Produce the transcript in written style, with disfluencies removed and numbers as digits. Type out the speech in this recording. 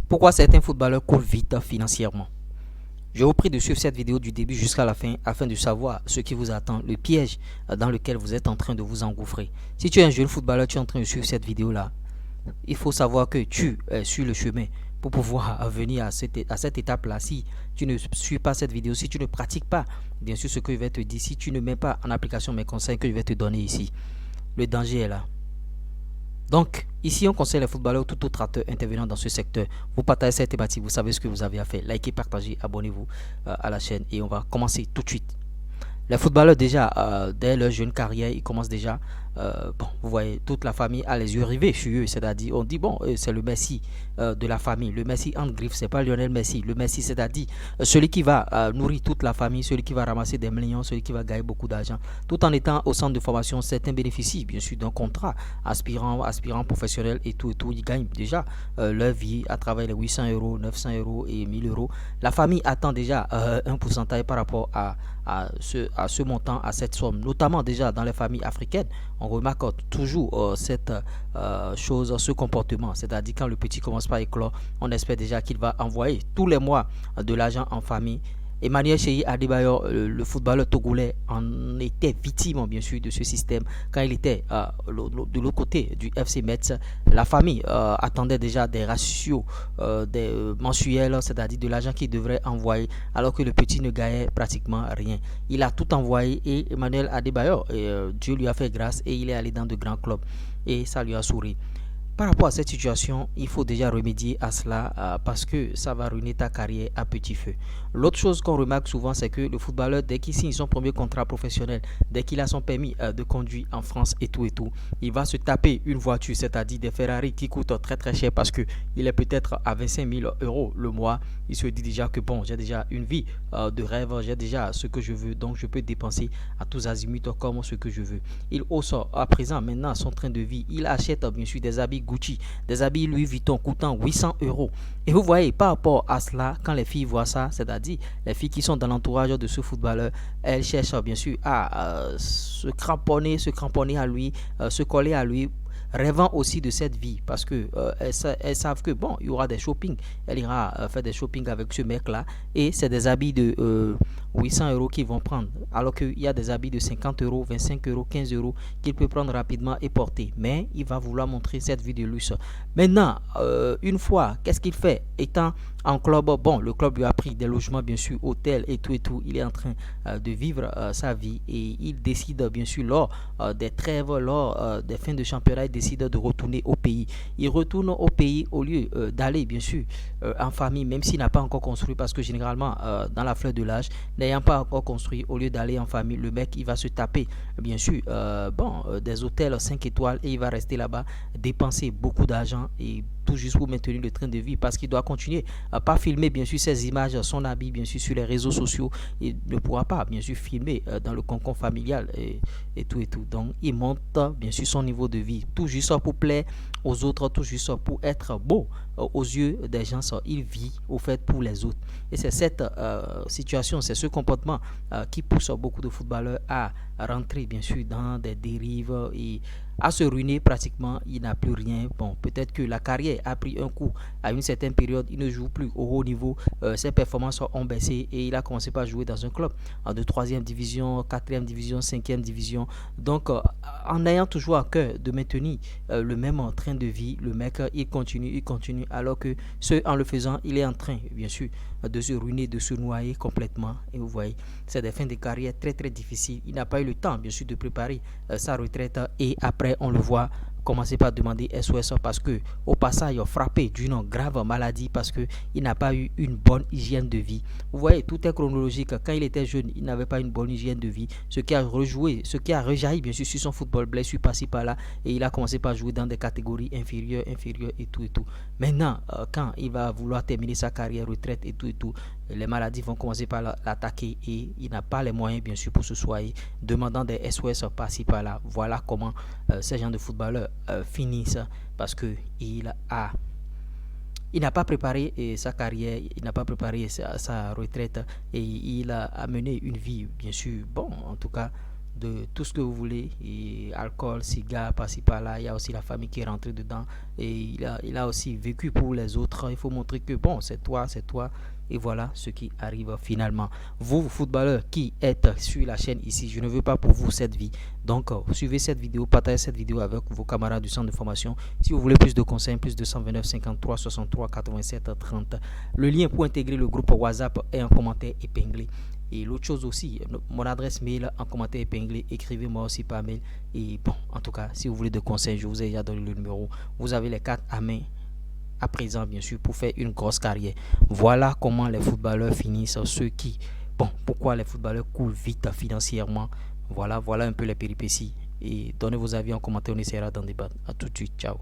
Pourquoi certains footballeurs coulent vite financièrement? Je vous prie de suivre cette vidéo du début jusqu'à la fin afin de savoir ce qui vous attend, le piège dans lequel vous êtes en train de vous engouffrer. Si tu es un jeune footballeur, tu es en train de suivre cette vidéo-là, il faut savoir que tu es sur le chemin pour pouvoir venir à cette étape-là. Si tu ne suis pas cette vidéo, si tu ne pratiques pas, bien sûr, ce que je vais te dire, si tu ne mets pas en application mes conseils que je vais te donner ici, le danger est là. Donc, ici, on conseille les footballeurs ou tout autre acteur intervenant dans ce secteur. Vous partagez cette thématique, vous savez ce que vous avez à faire. Likez, partagez, abonnez-vous à la chaîne et on va commencer tout de suite. Les footballeurs déjà, dès leur jeune carrière, ils commencent déjà, bon, vous voyez, toute la famille a les yeux rivés sur eux, c'est-à-dire, on dit, bon, c'est le Messi de la famille, le Messi en griffe, c'est pas Lionel Messi, le Messi, c'est-à-dire, celui qui va nourrir toute la famille, celui qui va ramasser des millions, celui qui va gagner beaucoup d'argent, tout en étant au centre de formation, certains bénéficient, bien sûr, d'un contrat aspirant professionnel et tout, ils gagnent déjà leur vie à travers les 800 euros, 900 euros et 1000 euros. La famille attend déjà un pourcentage par rapport à ce montant, à cette somme, notamment déjà dans les familles africaines. On remarque toujours cette chose, ce comportement, c'est-à-dire quand le petit commence par éclore, on espère déjà qu'il va envoyer tous les mois de l'argent en famille. Emmanuel Cheyi Adebayor, le footballeur togolais, en était victime bien sûr de ce système. Quand il était de l'autre côté du FC Metz, la famille attendait déjà des ratios mensuels, c'est-à-dire de l'argent qu'il devrait envoyer, alors que le petit ne gagnait pratiquement rien. Il a tout envoyé et Emmanuel Adebayor, Dieu lui a fait grâce et il est allé dans de grands clubs et ça lui a souri. Par rapport à cette situation, il faut déjà remédier à cela parce que ça va ruiner ta carrière à petit feu. L'autre chose qu'on remarque souvent, c'est que le footballeur, dès qu'il signe son premier contrat professionnel, dès qu'il a son permis de conduire en France et tout, il va se taper une voiture, c'est-à-dire des Ferrari qui coûtent très très cher parce qu'il est peut-être à 25 000 euros le mois. Il se dit déjà que bon, j'ai déjà une vie de rêve, j'ai déjà ce que je veux, donc je peux dépenser à tous azimuts comme ce que je veux. Il hausse à présent maintenant son train de vie. Il achète bien sûr des habits Gucci, des habits Louis Vuitton coûtant 800 euros. Et vous voyez, par rapport à cela, quand les filles voient ça, c'est-à-dire les filles qui sont dans l'entourage de ce footballeur, elles cherchent bien sûr à se cramponner à lui, se coller à lui, rêvant aussi de cette vie parce que elles savent que bon, il y aura des shopping, elle ira faire des shopping avec ce mec là et c'est des habits de 800 euros qu'ils vont prendre alors qu'il y a des habits de 50 euros, 25 euros, 15 euros qu'il peut prendre rapidement et porter, mais il va vouloir montrer cette vie de luxe. Maintenant une fois, qu'est-ce qu'il fait étant en club? Bon, le club lui a pris des logements bien sûr, hôtel et tout, il est en train de vivre sa vie et il décide bien sûr lors des trêves, lors des fins de championnat, il décide de retourner au pays. Il retourne au pays au lieu d'aller bien sûr en famille, même s'il n'a pas encore construit, parce que généralement dans la fleur de l'âge, n'ayant pas encore construit, au lieu d'aller en famille, le mec il va se taper bien sûr des hôtels 5 étoiles et il va rester là-bas, dépenser beaucoup d'argent et tout juste pour maintenir le train de vie parce qu'il doit continuer à pas filmer bien sûr ses images, son habit bien sûr sur les réseaux sociaux. Il ne pourra pas bien sûr filmer dans le cocon familial et tout. Donc il monte bien sûr son niveau de vie tout juste pour plaire aux autres, tout juste pour être beau aux yeux des gens. Il vit au fait pour les autres et c'est cette situation, c'est ce comportement qui pousse beaucoup de footballeurs à rentrer bien sûr dans des dérives et à se ruiner pratiquement. Il n'a plus rien. Bon, peut-être que la carrière a pris un coup à une certaine période, il ne joue plus au haut niveau, ses performances ont baissé et il a commencé par jouer dans un club de 3e division, 4e division, 5e division. Donc en ayant toujours à cœur de maintenir le même train de vie, le mec il continue alors que ce en le faisant, il est en train bien sûr de se ruiner, de se noyer complètement. Et vous voyez, c'est des fins de carrière très très difficiles. Il n'a pas eu le temps bien sûr de préparer sa retraite et après on le voit commencer par demander SOS parce que au passage frappé d'une grave maladie parce que il n'a pas eu une bonne hygiène de vie. Vous voyez, tout est chronologique. Quand il était jeune, il n'avait pas une bonne hygiène de vie, ce qui a rejoué, ce qui a rejailli bien sûr sur son football, blessure par-ci par-là et il a commencé par jouer dans des catégories inférieures et tout. Maintenant, quand il va vouloir terminer sa carrière retraite et tout, les maladies vont commencer par l'attaquer et il n'a pas les moyens bien sûr pour se soigner, demandant des SOS par-ci par-là. Voilà comment ces gens de footballeurs finissent parce que il n'a pas préparé sa carrière, il n'a pas préparé sa retraite et il a mené une vie bien sûr, bon en tout cas de tout ce que vous voulez, et alcool, cigare, par-ci par-là. Il y a aussi la famille qui est rentrée dedans, et il a aussi vécu pour les autres. Il faut montrer que bon, c'est toi, c'est toi. Et voilà ce qui arrive finalement. Vous, footballeurs qui êtes sur la chaîne ici, je ne veux pas pour vous cette vie. Donc, suivez cette vidéo, partagez cette vidéo avec vos camarades du centre de formation. Si vous voulez plus de conseils, plus 229 53 63 87 30. Le lien pour intégrer le groupe WhatsApp est en commentaire épinglé. Et l'autre chose aussi, mon adresse mail en commentaire épinglé, écrivez-moi aussi par mail. Et bon, en tout cas, si vous voulez de conseils, je vous ai déjà donné le numéro. Vous avez les cartes à main à présent, bien sûr, pour faire une grosse carrière. Voilà comment les footballeurs finissent, ceux qui, bon, pourquoi les footballeurs coulent vite financièrement. Voilà un peu les péripéties. Et donnez vos avis en commentaire, on essaiera d'en débattre. À tout de suite, ciao.